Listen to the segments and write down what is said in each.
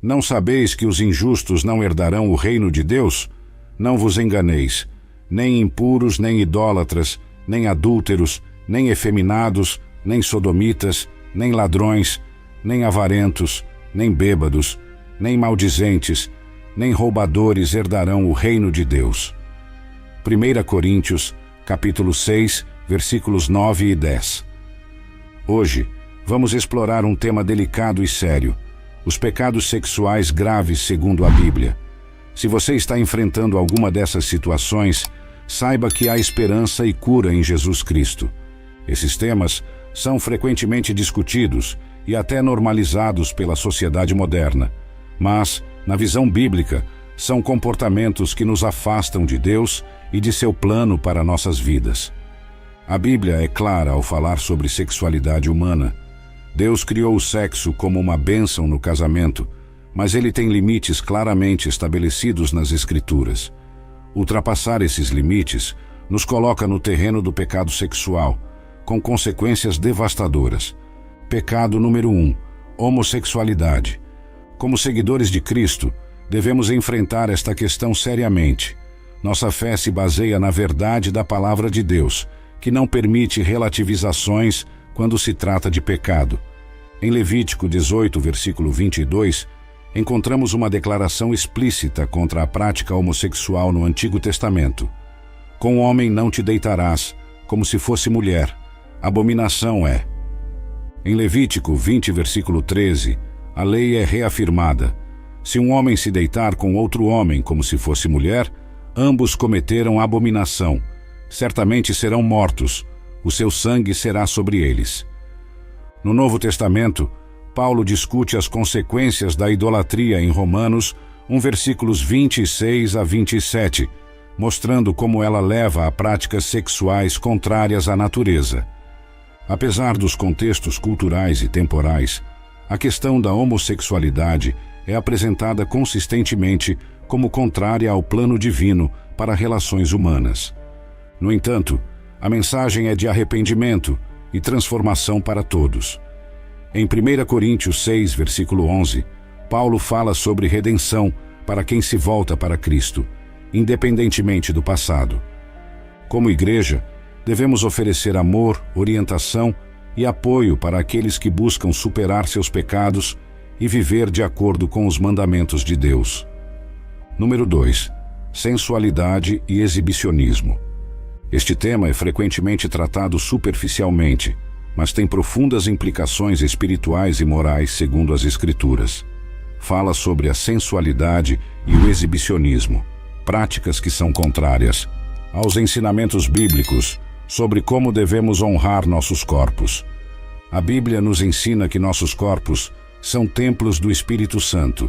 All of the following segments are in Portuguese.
Não sabeis que os injustos não herdarão o reino de Deus? Não vos enganeis, nem impuros, nem idólatras, nem adúlteros, nem efeminados, nem sodomitas, nem ladrões, nem avarentos, nem bêbados, nem maldizentes, nem roubadores herdarão o reino de Deus. 1 Coríntios, capítulo 6, versículos 9 e 10. Hoje, vamos explorar um tema delicado e sério: os pecados sexuais graves segundo a Bíblia. Se você está enfrentando alguma dessas situações, saiba que há esperança e cura em Jesus Cristo. Esses temas são frequentemente discutidos e até normalizados pela sociedade moderna, mas, na visão bíblica, são comportamentos que nos afastam de Deus e de seu plano para nossas vidas. A Bíblia é clara ao falar sobre sexualidade humana. Deus criou o sexo como uma bênção no casamento, mas ele tem limites claramente estabelecidos nas Escrituras. Ultrapassar esses limites nos coloca no terreno do pecado sexual, com consequências devastadoras. Pecado número 1: homossexualidade. Como seguidores de Cristo, devemos enfrentar esta questão seriamente. Nossa fé se baseia na verdade da palavra de Deus, que não permite relativizações quando se trata de pecado. Em Levítico 18, versículo 22, encontramos uma declaração explícita contra a prática homossexual no Antigo Testamento. Com homem não te deitarás, como se fosse mulher. Abominação é. Em Levítico 20, versículo 13, a lei é reafirmada. Se um homem se deitar com outro homem como se fosse mulher, ambos cometeram abominação. Certamente serão mortos. O seu sangue será sobre eles. No Novo Testamento, Paulo discute as consequências da idolatria em Romanos 1, versículos 26 a 27, mostrando como ela leva a práticas sexuais contrárias à natureza. Apesar dos contextos culturais e temporais, a questão da homossexualidade é apresentada consistentemente como contrária ao plano divino para relações humanas. No entanto, a mensagem é de arrependimento e transformação para todos. Em 1 Coríntios 6, versículo 11, Paulo fala sobre redenção para quem se volta para Cristo, independentemente do passado. Como igreja, devemos oferecer amor, orientação e apoio para aqueles que buscam superar seus pecados e viver de acordo com os mandamentos de Deus. Número 2. Sensualidade e exibicionismo. Este tema é frequentemente tratado superficialmente, mas tem profundas implicações espirituais e morais segundo as Escrituras. Fala sobre a sensualidade e o exibicionismo, práticas que são contrárias aos ensinamentos bíblicos sobre como devemos honrar nossos corpos. A Bíblia nos ensina que nossos corpos são templos do Espírito Santo.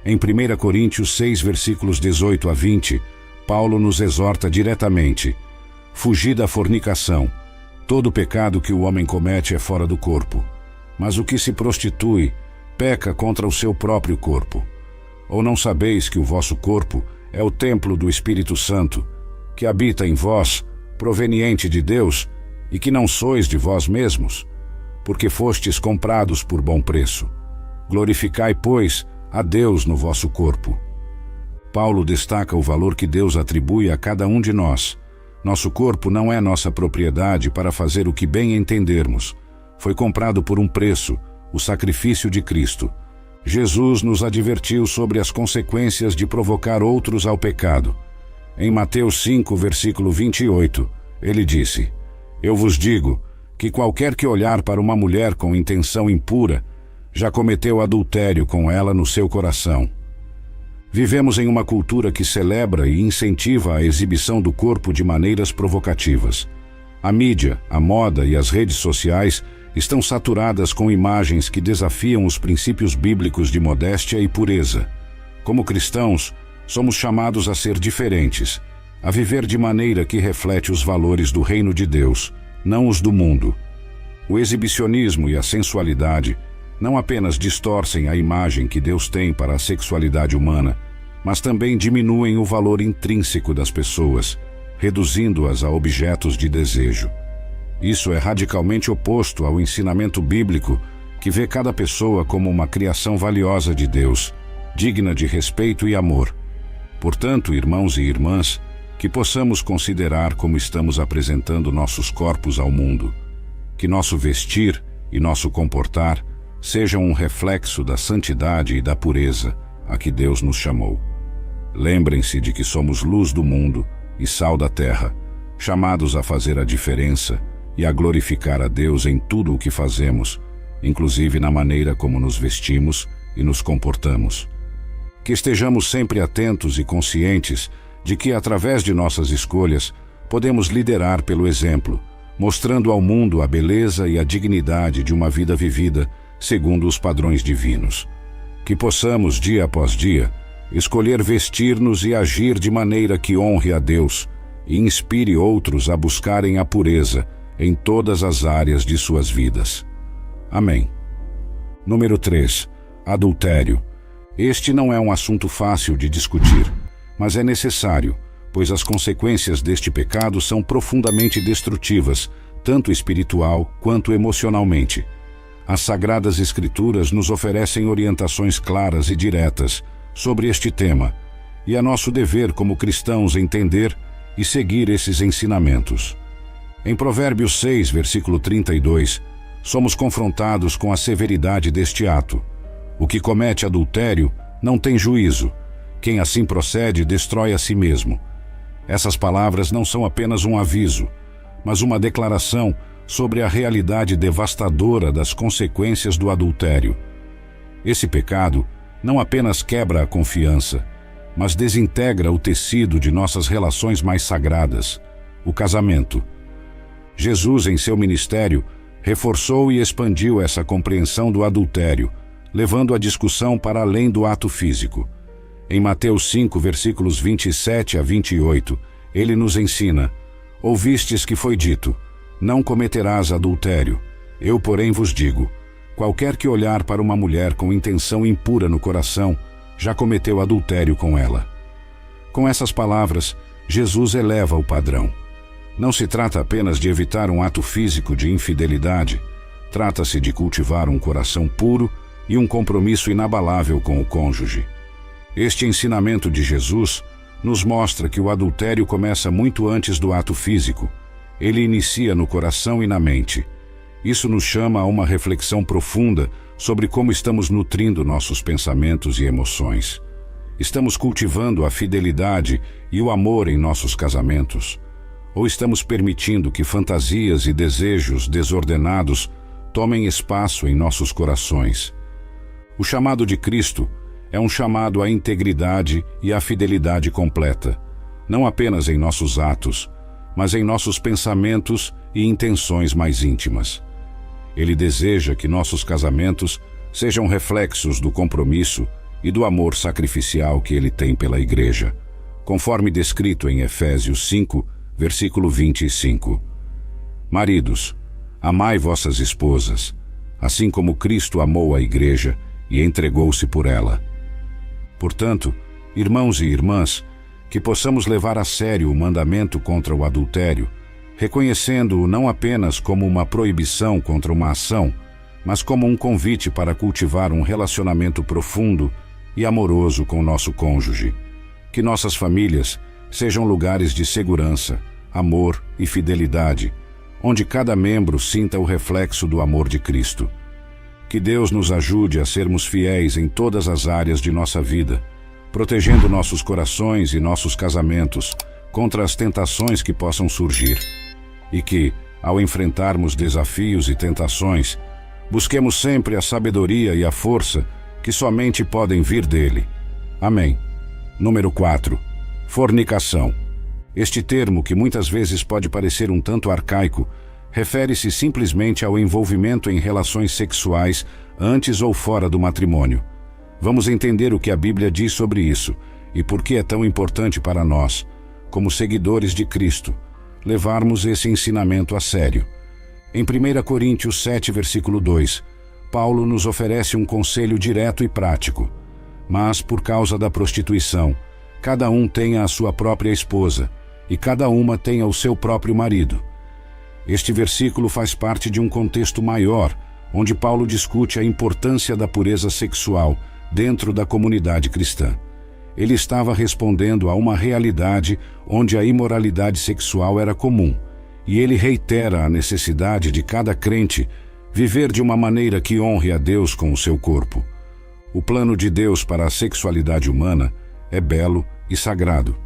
Em 1 Coríntios 6, versículos 18 a 20, Paulo nos exorta diretamente: fugir da fornicação. Todo pecado que o homem comete é fora do corpo, mas o que se prostitui peca contra o seu próprio corpo. Ou não sabeis que o vosso corpo é o templo do Espírito Santo, que habita em vós, proveniente de Deus, e que não sois de vós mesmos, porque fostes comprados por bom preço. Glorificai, pois, a Deus no vosso corpo. Paulo destaca o valor que Deus atribui a cada um de nós. Nosso corpo não é nossa propriedade para fazer o que bem entendermos. Foi comprado por um preço, o sacrifício de Cristo. Jesus nos advertiu sobre as consequências de provocar outros ao pecado. Em Mateus 5, versículo 28, ele disse: eu vos digo que qualquer que olhar para uma mulher com intenção impura, já cometeu adultério com ela no seu coração. Vivemos em uma cultura que celebra e incentiva a exibição do corpo de maneiras provocativas. A mídia, a moda e as redes sociais estão saturadas com imagens que desafiam os princípios bíblicos de modéstia e pureza. Como cristãos, somos chamados a ser diferentes, a viver de maneira que reflete os valores do reino de Deus, não os do mundo. O exibicionismo e a sensualidade não apenas distorcem a imagem que Deus tem para a sexualidade humana, mas também diminuem o valor intrínseco das pessoas, reduzindo-as a objetos de desejo. Isso é radicalmente oposto ao ensinamento bíblico, que vê cada pessoa como uma criação valiosa de Deus, digna de respeito e amor. Portanto, irmãos e irmãs, que possamos considerar como estamos apresentando nossos corpos ao mundo, que nosso vestir e nosso comportar sejam um reflexo da santidade e da pureza a que Deus nos chamou. Lembrem-se de que somos luz do mundo e sal da terra, chamados a fazer a diferença e a glorificar a Deus em tudo o que fazemos, inclusive na maneira como nos vestimos e nos comportamos. Que estejamos sempre atentos e conscientes de que, através de nossas escolhas, podemos liderar pelo exemplo, mostrando ao mundo a beleza e a dignidade de uma vida vivida segundo os padrões divinos. Que possamos, dia após dia, escolher vestir-nos e agir de maneira que honre a Deus e inspire outros a buscarem a pureza em todas as áreas de suas vidas. Amém. Número 3. Adultério. Este não é um assunto fácil de discutir, mas é necessário, pois as consequências deste pecado são profundamente destrutivas, tanto espiritual quanto emocionalmente. As Sagradas Escrituras nos oferecem orientações claras e diretas sobre este tema, e é nosso dever como cristãos entender e seguir esses ensinamentos. Em Provérbios 6, versículo 32, somos confrontados com a severidade deste ato. O que comete adultério não tem juízo. Quem assim procede destrói a si mesmo. Essas palavras não são apenas um aviso, mas uma declaração sobre a realidade devastadora das consequências do adultério. Esse pecado não apenas quebra a confiança, mas desintegra o tecido de nossas relações mais sagradas, o casamento. Jesus, em seu ministério, reforçou e expandiu essa compreensão do adultério, levando a discussão para além do ato físico. Em Mateus 5, versículos 27 a 28, ele nos ensina: ouvistes que foi dito, não cometerás adultério. Eu, porém, vos digo, qualquer que olhar para uma mulher com intenção impura no coração, já cometeu adultério com ela. Com essas palavras, Jesus eleva o padrão. Não se trata apenas de evitar um ato físico de infidelidade, trata-se de cultivar um coração puro e um compromisso inabalável com o cônjuge. Este ensinamento de Jesus nos mostra que o adultério começa muito antes do ato físico. Ele inicia no coração e na mente. Isso nos chama a uma reflexão profunda sobre como estamos nutrindo nossos pensamentos e emoções. Estamos cultivando a fidelidade e o amor em nossos casamentos? Ou estamos permitindo que fantasias e desejos desordenados tomem espaço em nossos corações? O chamado de Cristo é um chamado à integridade e à fidelidade completa, não apenas em nossos atos, mas em nossos pensamentos e intenções mais íntimas. Ele deseja que nossos casamentos sejam reflexos do compromisso e do amor sacrificial que ele tem pela Igreja, conforme descrito em Efésios 5, versículo 25. Maridos, amai vossas esposas, assim como Cristo amou a Igreja e entregou-se por ela. Portanto, irmãos e irmãs, que possamos levar a sério o mandamento contra o adultério, reconhecendo-o não apenas como uma proibição contra uma ação, mas como um convite para cultivar um relacionamento profundo e amoroso com nosso cônjuge. Que nossas famílias sejam lugares de segurança, amor e fidelidade, onde cada membro sinta o reflexo do amor de Cristo. Que Deus nos ajude a sermos fiéis em todas as áreas de nossa vida, protegendo nossos corações e nossos casamentos contra as tentações que possam surgir. E que, ao enfrentarmos desafios e tentações, busquemos sempre a sabedoria e a força que somente podem vir dele. Amém. Número 4. Fornicação. Este termo, que muitas vezes pode parecer um tanto arcaico, refere-se simplesmente ao envolvimento em relações sexuais antes ou fora do matrimônio. Vamos entender o que a Bíblia diz sobre isso e por que é tão importante para nós, como seguidores de Cristo, levarmos esse ensinamento a sério. Em 1 Coríntios 7, versículo 2, Paulo nos oferece um conselho direto e prático. Mas, por causa da prostituição, cada um tenha a sua própria esposa, e cada uma tenha o seu próprio marido. Este versículo faz parte de um contexto maior, onde Paulo discute a importância da pureza sexual dentro da comunidade cristã. Ele estava respondendo a uma realidade onde a imoralidade sexual era comum, e ele reitera a necessidade de cada crente viver de uma maneira que honre a Deus com o seu corpo. O plano de Deus para a sexualidade humana é belo e sagrado.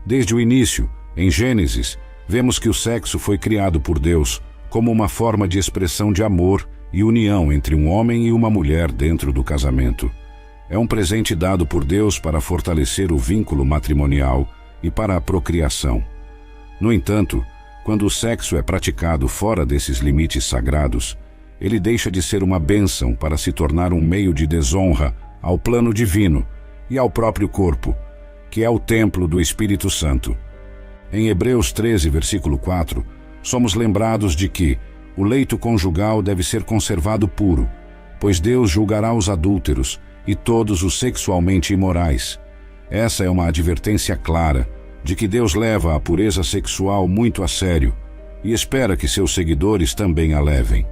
Desde o início, em Gênesis, vemos que o sexo foi criado por Deus como uma forma de expressão de amor e união entre um homem e uma mulher dentro do casamento. É um presente dado por Deus para fortalecer o vínculo matrimonial e para a procriação. No entanto, quando o sexo é praticado fora desses limites sagrados, ele deixa de ser uma bênção para se tornar um meio de desonra ao plano divino e ao próprio corpo, que é o templo do Espírito Santo. Em Hebreus 13, versículo 4, somos lembrados de que o leito conjugal deve ser conservado puro, pois Deus julgará os adúlteros e todos os sexualmente imorais. Essa é uma advertência clara de que Deus leva a pureza sexual muito a sério e espera que seus seguidores também a levem.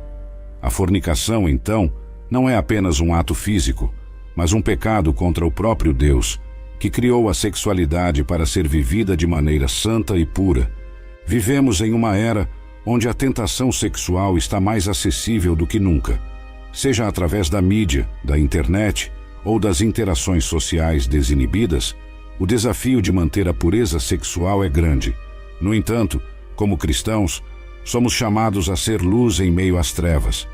A fornicação, então, não é apenas um ato físico, mas um pecado contra o próprio Deus, que criou a sexualidade para ser vivida de maneira santa e pura. Vivemos em uma era onde a tentação sexual está mais acessível do que nunca, seja através da mídia, da internet ou das interações sociais desinibidas. O desafio de manter a pureza sexual é grande. No entanto, como cristãos, somos chamados a ser luz em meio às trevas.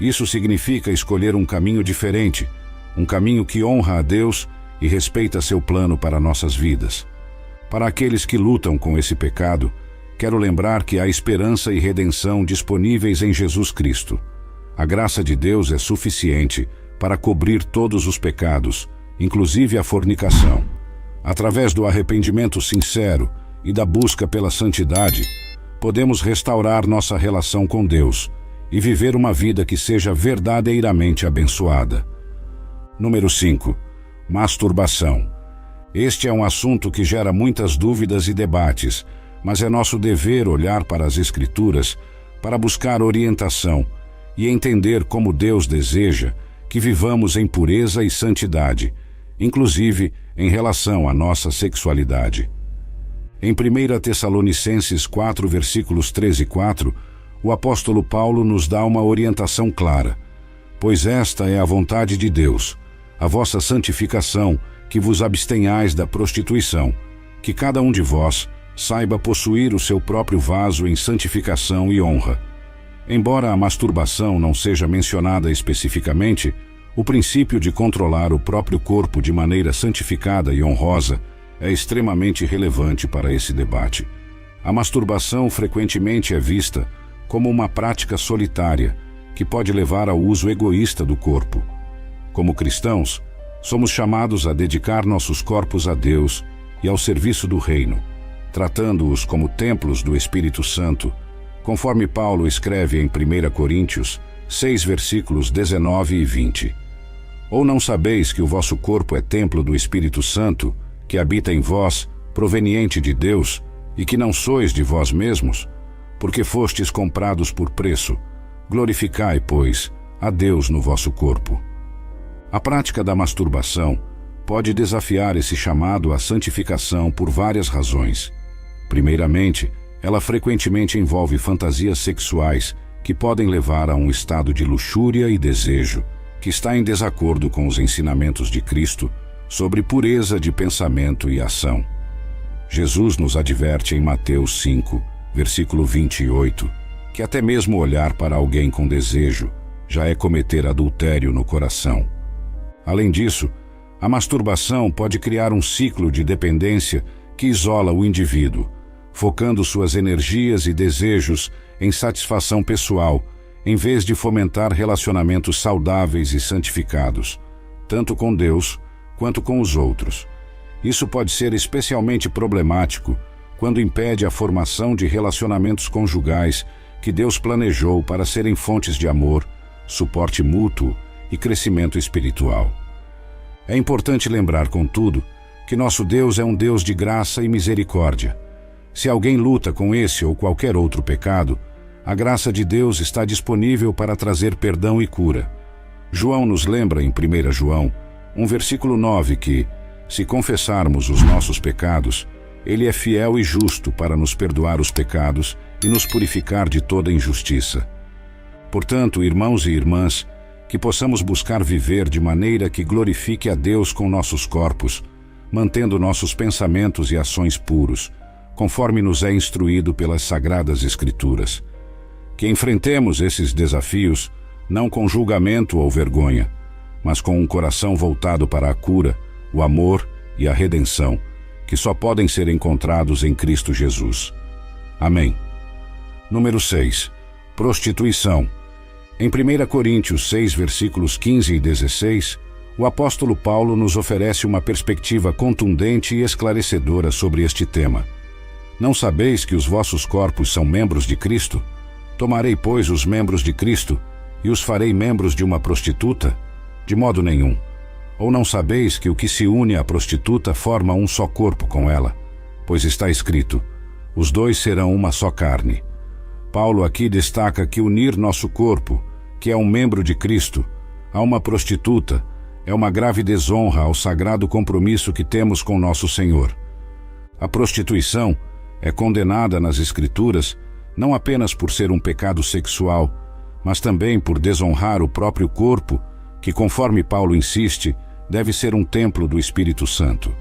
Isso significa escolher um caminho diferente, um caminho que honra a Deus e respeita seu plano para nossas vidas. Para aqueles que lutam com esse pecado, quero lembrar que há esperança e redenção disponíveis em Jesus Cristo. A graça de Deus é suficiente para cobrir todos os pecados, inclusive a fornicação. Através do arrependimento sincero e da busca pela santidade, podemos restaurar nossa relação com Deus e viver uma vida que seja verdadeiramente abençoada. Número 5. Masturbação. Este é um assunto que gera muitas dúvidas e debates, mas é nosso dever olhar para as Escrituras para buscar orientação e entender como Deus deseja que vivamos em pureza e santidade, inclusive em relação à nossa sexualidade. Em 1 Tessalonicenses 4, versículos 13 e 4, o apóstolo Paulo nos dá uma orientação clara. Pois esta é a vontade de Deus, a vossa santificação, que vos abstenhais da prostituição, que cada um de vós saiba possuir o seu próprio vaso em santificação e honra. Embora a masturbação não seja mencionada especificamente, o princípio de controlar o próprio corpo de maneira santificada e honrosa é extremamente relevante para esse debate. A masturbação frequentemente é vista como uma prática solitária que pode levar ao uso egoísta do corpo. Como cristãos, somos chamados a dedicar nossos corpos a Deus e ao serviço do reino, tratando-os como templos do Espírito Santo, conforme Paulo escreve em 1 Coríntios 6, versículos 19 e 20. Ou não sabeis que o vosso corpo é templo do Espírito Santo, que habita em vós, proveniente de Deus, e que não sois de vós mesmos? Porque fostes comprados por preço. Glorificai, pois, a Deus no vosso corpo. A prática da masturbação pode desafiar esse chamado à santificação por várias razões. Primeiramente, ela frequentemente envolve fantasias sexuais que podem levar a um estado de luxúria e desejo, que está em desacordo com os ensinamentos de Cristo sobre pureza de pensamento e ação. Jesus nos adverte em Mateus 5, versículo 28, que até mesmo olhar para alguém com desejo já é cometer adultério no coração. Além disso, a masturbação pode criar um ciclo de dependência que isola o indivíduo, focando suas energias e desejos em satisfação pessoal, em vez de fomentar relacionamentos saudáveis e santificados, tanto com Deus quanto com os outros. Isso pode ser especialmente problemático quando impede a formação de relacionamentos conjugais que Deus planejou para serem fontes de amor, suporte mútuo e crescimento espiritual. É importante lembrar, contudo, que nosso Deus é um Deus de graça e misericórdia. Se alguém luta com esse ou qualquer outro pecado, a graça de Deus está disponível para trazer perdão e cura. João nos lembra em 1 João, Um versículo 9 que, se confessarmos os nossos pecados, Ele é fiel e justo para nos perdoar os pecados e nos purificar de toda injustiça. Portanto, irmãos e irmãs, que possamos buscar viver de maneira que glorifique a Deus com nossos corpos, mantendo nossos pensamentos e ações puros, conforme nos é instruído pelas Sagradas Escrituras. Que enfrentemos esses desafios não com julgamento ou vergonha, mas com um coração voltado para a cura, o amor e a redenção, que só podem ser encontrados em Cristo Jesus. Amém. Número 6. Prostituição. Em 1 Coríntios 6, versículos 15 e 16, o apóstolo Paulo nos oferece uma perspectiva contundente e esclarecedora sobre este tema. Não sabeis que os vossos corpos são membros de Cristo? Tomarei, pois, os membros de Cristo e os farei membros de uma prostituta? De modo nenhum. Ou não sabeis que o que se une à prostituta forma um só corpo com ela? Pois está escrito, os dois serão uma só carne. Paulo aqui destaca que unir nosso corpo, que é um membro de Cristo, a uma prostituta, é uma grave desonra ao sagrado compromisso que temos com nosso Senhor. A prostituição é condenada nas Escrituras não apenas por ser um pecado sexual, mas também por desonrar o próprio corpo, que, conforme Paulo insiste, deve ser um templo do Espírito Santo.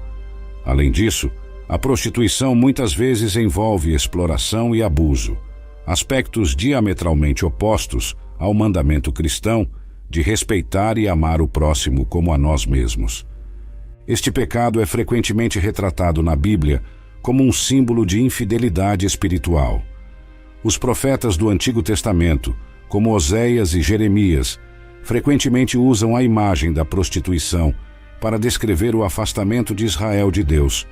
Além disso, a prostituição muitas vezes envolve exploração e abuso, aspectos diametralmente opostos ao mandamento cristão de respeitar e amar o próximo como a nós mesmos. Este pecado é frequentemente retratado na Bíblia como um símbolo de infidelidade espiritual. Os profetas do Antigo Testamento, como Oséias e Jeremias, frequentemente usam a imagem da prostituição para descrever o afastamento de Israel de Deus,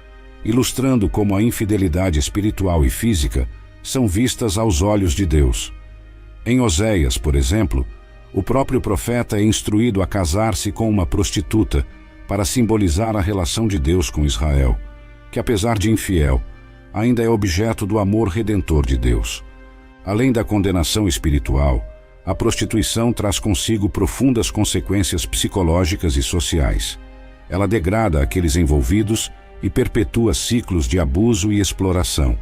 ilustrando como a infidelidade espiritual e física são vistas aos olhos de Deus. Em Oséias, por exemplo, o próprio profeta é instruído a casar-se com uma prostituta para simbolizar a relação de Deus com Israel, que apesar de infiel, ainda é objeto do amor redentor de Deus. Além da condenação espiritual, a prostituição traz consigo profundas consequências psicológicas e sociais. Ela degrada aqueles envolvidos e perpetua ciclos de abuso e exploração.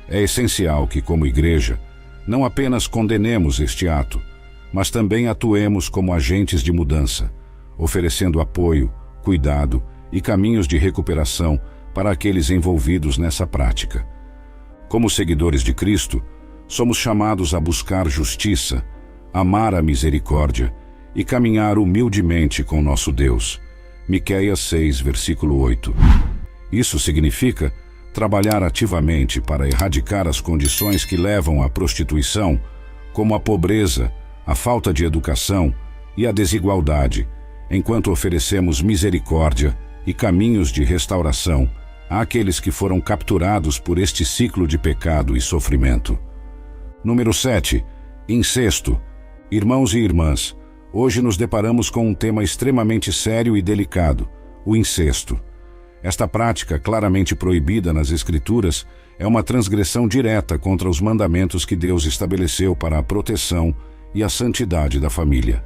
É essencial que, como igreja, não apenas condenemos este ato, mas também atuemos como agentes de mudança, oferecendo apoio, cuidado e caminhos de recuperação para aqueles envolvidos nessa prática. Como seguidores de Cristo, somos chamados a buscar justiça, amar a misericórdia e caminhar humildemente com nosso Deus. Miqueias 6, versículo 8. Isso significa trabalhar ativamente para erradicar as condições que levam à prostituição, como a pobreza, a falta de educação e a desigualdade, enquanto oferecemos misericórdia e caminhos de restauração àqueles que foram capturados por este ciclo de pecado e sofrimento. Número 7. Incesto. Irmãos e irmãs, hoje nos deparamos com um tema extremamente sério e delicado, o incesto. Esta prática, claramente proibida nas Escrituras, é uma transgressão direta contra os mandamentos que Deus estabeleceu para a proteção e a santidade da família.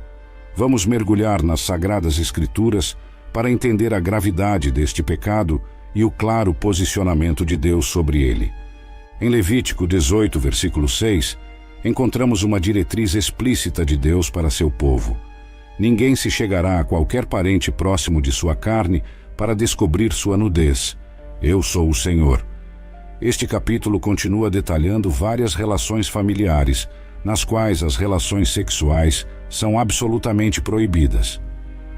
Vamos mergulhar nas Sagradas Escrituras para entender a gravidade deste pecado e o claro posicionamento de Deus sobre ele. Em Levítico 18, versículo 6, encontramos uma diretriz explícita de Deus para seu povo. Ninguém se chegará a qualquer parente próximo de sua carne para descobrir sua nudez. Eu sou o Senhor. Este capítulo continua detalhando várias relações familiares, nas quais as relações sexuais são absolutamente proibidas.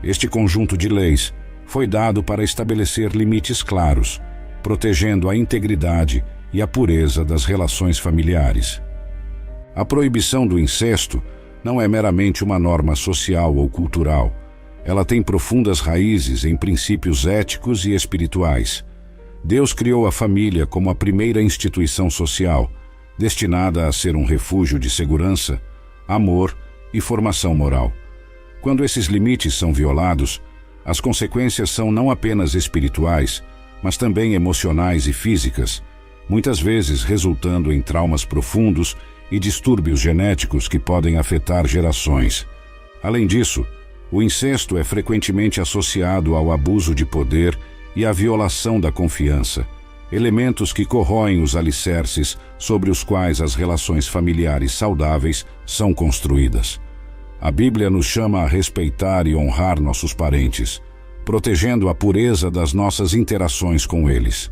Este conjunto de leis foi dado para estabelecer limites claros, protegendo a integridade e a pureza das relações familiares. A proibição do incesto não é meramente uma norma social ou cultural. Ela tem profundas raízes em princípios éticos e espirituais. Deus criou a família como a primeira instituição social, destinada a ser um refúgio de segurança, amor e formação moral. Quando esses limites são violados, as consequências são não apenas espirituais, mas também emocionais e físicas, muitas vezes resultando em traumas profundos e distúrbios genéticos que podem afetar gerações. Além disso, O incesto é frequentemente associado ao abuso de poder e à violação da confiança, elementos que corroem os alicerces sobre os quais as relações familiares saudáveis são construídas. A Bíblia nos chama a respeitar e honrar nossos parentes, protegendo a pureza das nossas interações com eles.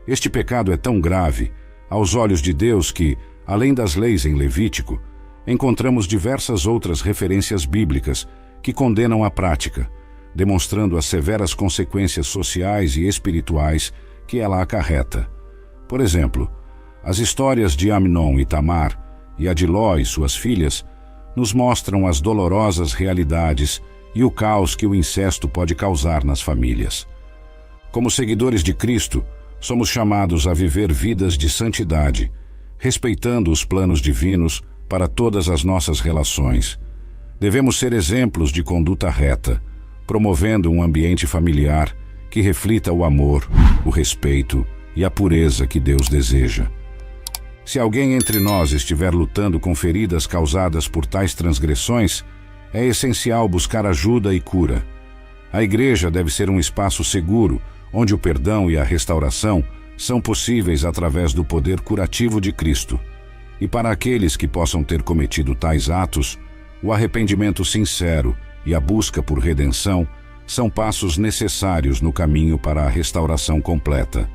Este pecado é tão grave aos olhos de Deus que, além das leis em Levítico, encontramos diversas outras referências bíblicas que condenam a prática, demonstrando as severas consequências sociais e espirituais que ela acarreta. Por exemplo, as histórias de Amnon e Tamar e a de Ló e suas filhas nos mostram as dolorosas realidades e o caos que o incesto pode causar nas famílias. Como seguidores de Cristo, somos chamados a viver vidas de santidade, respeitando os planos divinos para todas as nossas relações. Devemos ser exemplos de conduta reta, promovendo um ambiente familiar que reflita o amor, o respeito e a pureza que Deus deseja. Se alguém entre nós estiver lutando com feridas causadas por tais transgressões, é essencial buscar ajuda e cura. A igreja deve ser um espaço seguro, onde o perdão e a restauração são possíveis através do poder curativo de Cristo. E para aqueles que possam ter cometido tais atos, o arrependimento sincero e a busca por redenção são passos necessários no caminho para a restauração completa.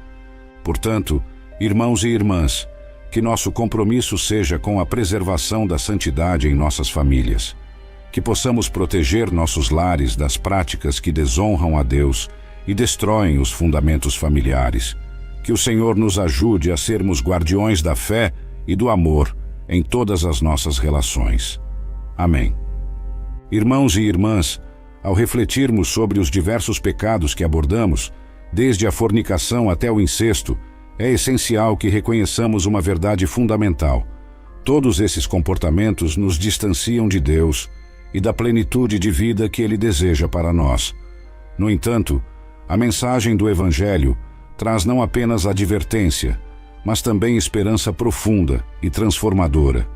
Portanto, irmãos e irmãs, que nosso compromisso seja com a preservação da santidade em nossas famílias, que possamos proteger nossos lares das práticas que desonram a Deus e destroem os fundamentos familiares, que o Senhor nos ajude a sermos guardiões da fé e do amor em todas as nossas relações. Amém. Irmãos e irmãs, ao refletirmos sobre os diversos pecados que abordamos, desde a fornicação até o incesto, é essencial que reconheçamos uma verdade fundamental. Todos esses comportamentos nos distanciam de Deus e da plenitude de vida que Ele deseja para nós. No entanto, a mensagem do Evangelho traz não apenas advertência, mas também esperança profunda e transformadora.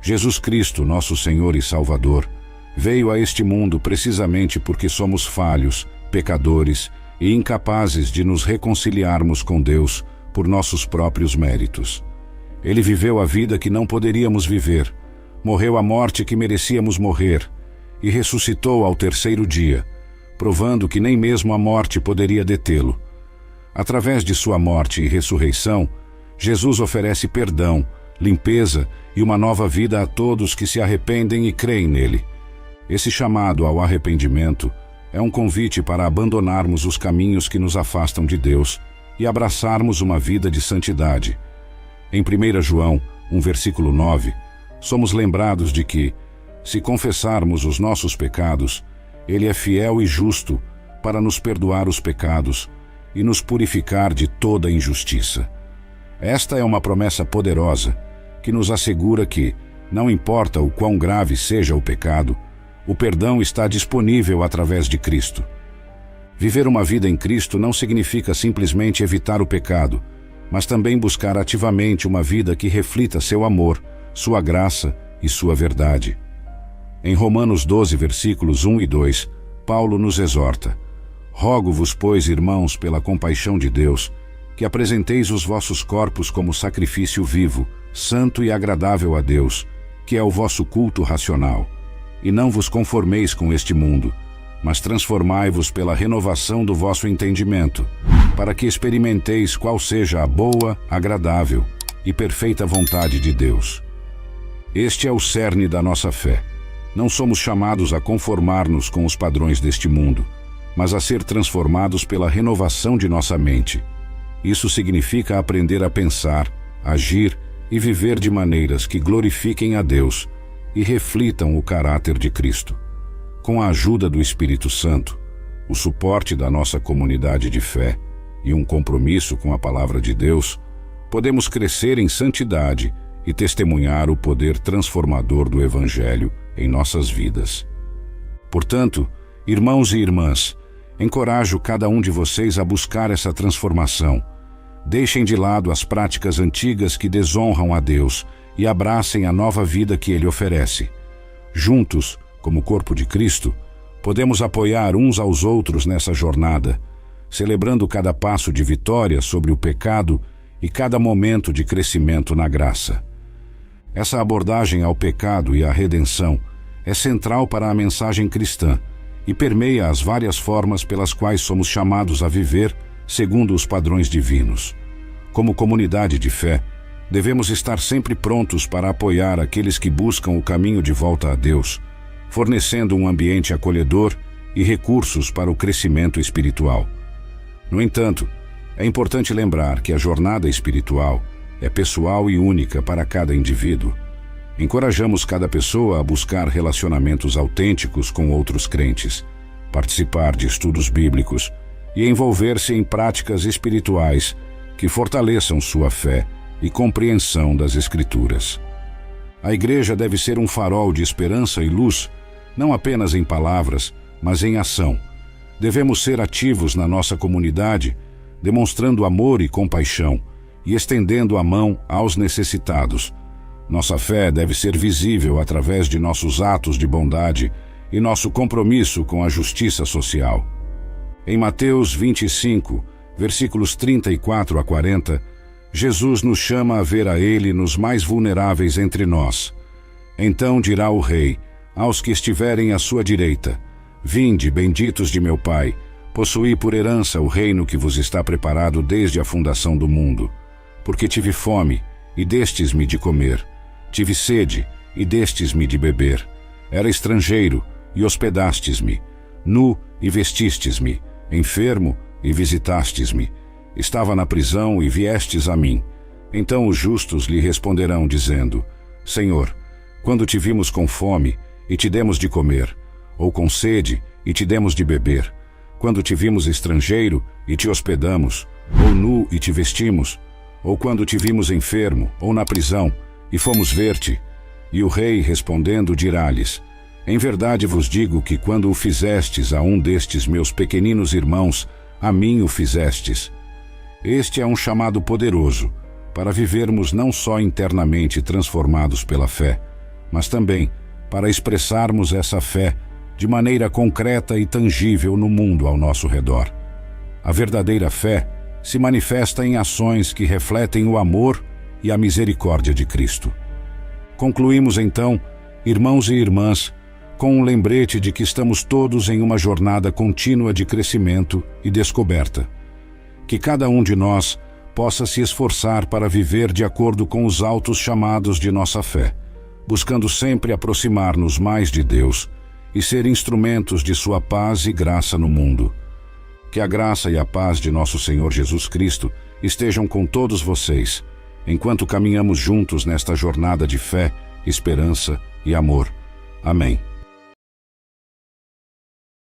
Jesus Cristo, nosso Senhor e Salvador, veio a este mundo precisamente porque somos falhos, pecadores e incapazes de nos reconciliarmos com Deus por nossos próprios méritos. Ele viveu a vida que não poderíamos viver, morreu a morte que merecíamos morrer e ressuscitou ao terceiro dia, provando que nem mesmo a morte poderia detê-lo. Através de sua morte e ressurreição, Jesus oferece perdão, limpeza e uma nova vida a todos que se arrependem e creem nele. Esse chamado ao arrependimento é um convite para abandonarmos os caminhos que nos afastam de Deus e abraçarmos uma vida de santidade. Em 1 João, 1 versículo 9, somos lembrados de que, se confessarmos os nossos pecados, Ele é fiel e justo para nos perdoar os pecados e nos purificar de toda injustiça. Esta é uma promessa poderosa que nos assegura que, não importa o quão grave seja o pecado, o perdão está disponível através de Cristo. Viver uma vida em Cristo não significa simplesmente evitar o pecado, mas também buscar ativamente uma vida que reflita seu amor, sua graça e sua verdade. Em Romanos 12, versículos 1 e 2, Paulo nos exorta: Rogo-vos, pois, irmãos, pela compaixão de Deus, que apresenteis os vossos corpos como sacrifício vivo, santo e agradável a Deus, que é o vosso culto racional. E não vos conformeis com este mundo, mas transformai-vos pela renovação do vosso entendimento, para que experimenteis qual seja a boa, agradável e perfeita vontade de Deus. Este é o cerne da nossa fé. Não somos chamados a conformar-nos com os padrões deste mundo, mas a ser transformados pela renovação de nossa mente. Isso significa aprender a pensar, agir e viver de maneiras que glorifiquem a Deus e reflitam o caráter de Cristo. Com a ajuda do Espírito Santo, o suporte da nossa comunidade de fé e um compromisso com a Palavra de Deus, podemos crescer em santidade e testemunhar o poder transformador do Evangelho em nossas vidas. Portanto, irmãos e irmãs, encorajo cada um de vocês a buscar essa transformação. Deixem de lado as práticas antigas que desonram a Deus e abracem a nova vida que Ele oferece. Juntos, como corpo de Cristo, podemos apoiar uns aos outros nessa jornada, celebrando cada passo de vitória sobre o pecado e cada momento de crescimento na graça. Essa abordagem ao pecado e à redenção é central para a mensagem cristã e permeia as várias formas pelas quais somos chamados a viver segundo os padrões divinos. Como comunidade de fé, devemos estar sempre prontos para apoiar aqueles que buscam o caminho de volta a Deus, fornecendo um ambiente acolhedor e recursos para o crescimento espiritual. No entanto, é importante lembrar que a jornada espiritual é pessoal e única para cada indivíduo. Encorajamos cada pessoa a buscar relacionamentos autênticos com outros crentes, participar de estudos bíblicos e envolver-se em práticas espirituais que fortaleçam sua fé e compreensão das Escrituras. A igreja deve ser um farol de esperança e luz, não apenas em palavras, mas em ação. Devemos ser ativos na nossa comunidade, demonstrando amor e compaixão e estendendo a mão aos necessitados. Nossa fé deve ser visível através de nossos atos de bondade e nosso compromisso com a justiça social. Em Mateus 25, versículos 34 a 40, Jesus nos chama a ver a Ele nos mais vulneráveis entre nós. Então dirá o Rei aos que estiverem à sua direita: Vinde, benditos de meu Pai, possuí por herança o reino que vos está preparado desde a fundação do mundo. Porque tive fome, e destes-me de comer. Tive sede, e destes-me de beber. Era estrangeiro, e hospedastes-me. Nu, e vestistes-me. Enfermo, e visitastes-me. Estava na prisão, e viestes a mim. Então os justos lhe responderão, dizendo: Senhor, quando te vimos com fome, e te demos de comer, ou com sede, e te demos de beber? Quando te vimos estrangeiro, e te hospedamos, ou nu, e te vestimos? Ou quando te vimos enfermo, ou na prisão, e fomos ver-te? E o rei, respondendo, dirá-lhes: Em verdade vos digo que quando o fizestes a um destes meus pequeninos irmãos, a mim o fizestes. Este é um chamado poderoso, para vivermos não só internamente transformados pela fé, mas também para expressarmos essa fé de maneira concreta e tangível no mundo ao nosso redor. A verdadeira fé se manifesta em ações que refletem o amor e a misericórdia de Cristo. Concluímos então, irmãos e irmãs, com um lembrete de que estamos todos em uma jornada contínua de crescimento e descoberta. Que cada um de nós possa se esforçar para viver de acordo com os altos chamados de nossa fé, buscando sempre aproximar-nos mais de Deus e ser instrumentos de sua paz e graça no mundo. Que a graça e a paz de nosso Senhor Jesus Cristo estejam com todos vocês, enquanto caminhamos juntos nesta jornada de fé, esperança e amor. Amém.